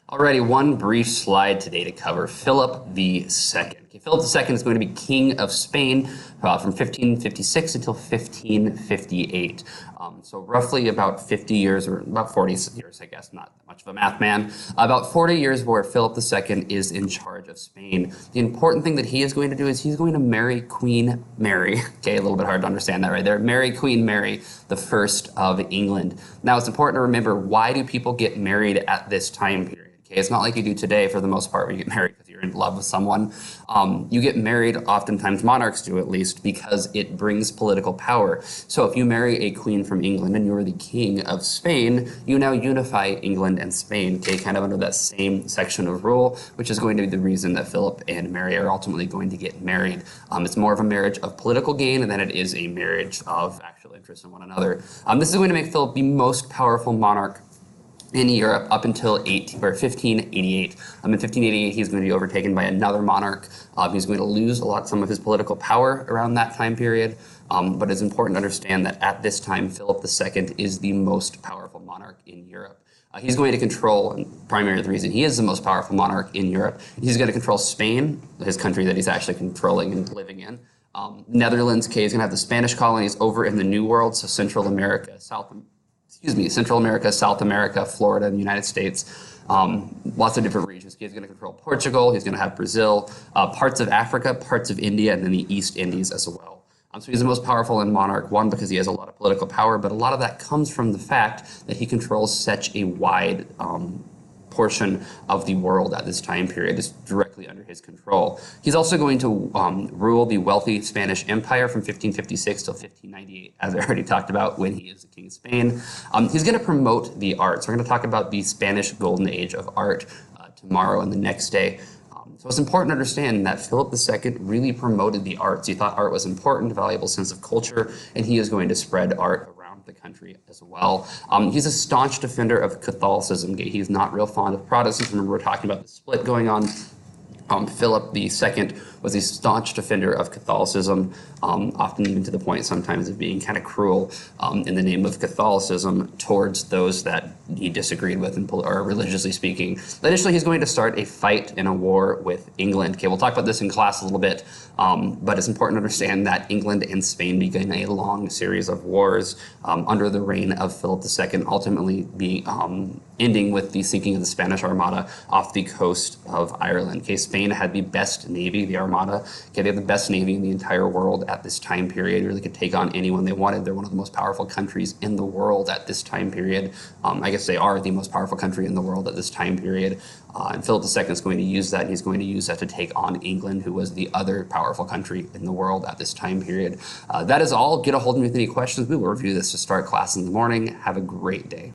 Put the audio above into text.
Alrighty, one brief slide today to cover Philip II. Okay, Philip II is going to be King of Spain from 1556 until 1558. So roughly about 50 years, or about 40 years, I guess, not much of a math man. About 40 years where Philip II is in charge of Spain. The important thing that he is going to do is he's going to marry Queen Mary. Okay, a little bit hard to understand that right there. Marry Queen Mary, the first of England. Now, it's important to remember, why do people get married at this time period? Okay, it's not like you do today for the most part where you get married because you're in love with someone. You get married, oftentimes monarchs do at least, because it brings political power. So if you marry a queen from England and you're the king of Spain, you now unify England and Spain, okay, kind of under that same section of rule, which is going to be the reason that Philip and Mary are ultimately going to get married. It's more of a marriage of political gain than it is a marriage of actual interest in one another. This is going to make Philip the most powerful monarch in Europe up until 1588. In 1588, he's going to be overtaken by another monarch. He's going to lose some of his political power around that time period. But it's important to understand that at this time, Philip II is the most powerful monarch in Europe. He's going to control, and primarily the reason he is the most powerful monarch in Europe, he's going to control Spain, his country that he's actually controlling and living in. Netherlands, he's going to have the Spanish colonies over in the New World, so Central America, South America, Florida, and the United States. Lots of different regions. He's going to control Portugal. He's going to have Brazil, parts of Africa, parts of India, and then the East Indies as well. So he's the most powerful in monarch, one, because he has a lot of political power, but a lot of that comes from the fact that he controls such a wide portion of the world at this time period is directly under his control. He's also going to rule the wealthy Spanish Empire from 1556 till 1598, as I already talked about when he is the King of Spain. He's going to promote the arts. We're going to talk about the Spanish Golden Age of art tomorrow and the next day. So it's important to understand that Philip II really promoted the arts. He thought art was important, a valuable sense of culture, and he is going to spread art around the country as well. He's a staunch defender of Catholicism. He's not real fond of Protestants. Remember, we're talking about the split going on. Philip II was a staunch defender of Catholicism, often even to the point sometimes of being kind of cruel in the name of Catholicism towards those that he disagreed with, or religiously speaking. Initially, he's going to start a fight in a war with England. Okay, we'll talk about this in class a little bit, but it's important to understand that England and Spain began a long series of wars under the reign of Philip II, ultimately ending with the sinking of the Spanish Armada off the coast of Ireland. Okay, Spain had the best navy, the Armada. Okay, they had the best navy in the entire world at this time period. Really could take on anyone they wanted. They're one of the most powerful countries in the world at this time period. I guess they are the most powerful country in the world at this time period. And Philip II is going to use that, and he's going to use that to take on England, who was the other powerful country in the world at this time period. That is all. Get a hold of me with any questions. We will review this to start class in the morning. Have a great day.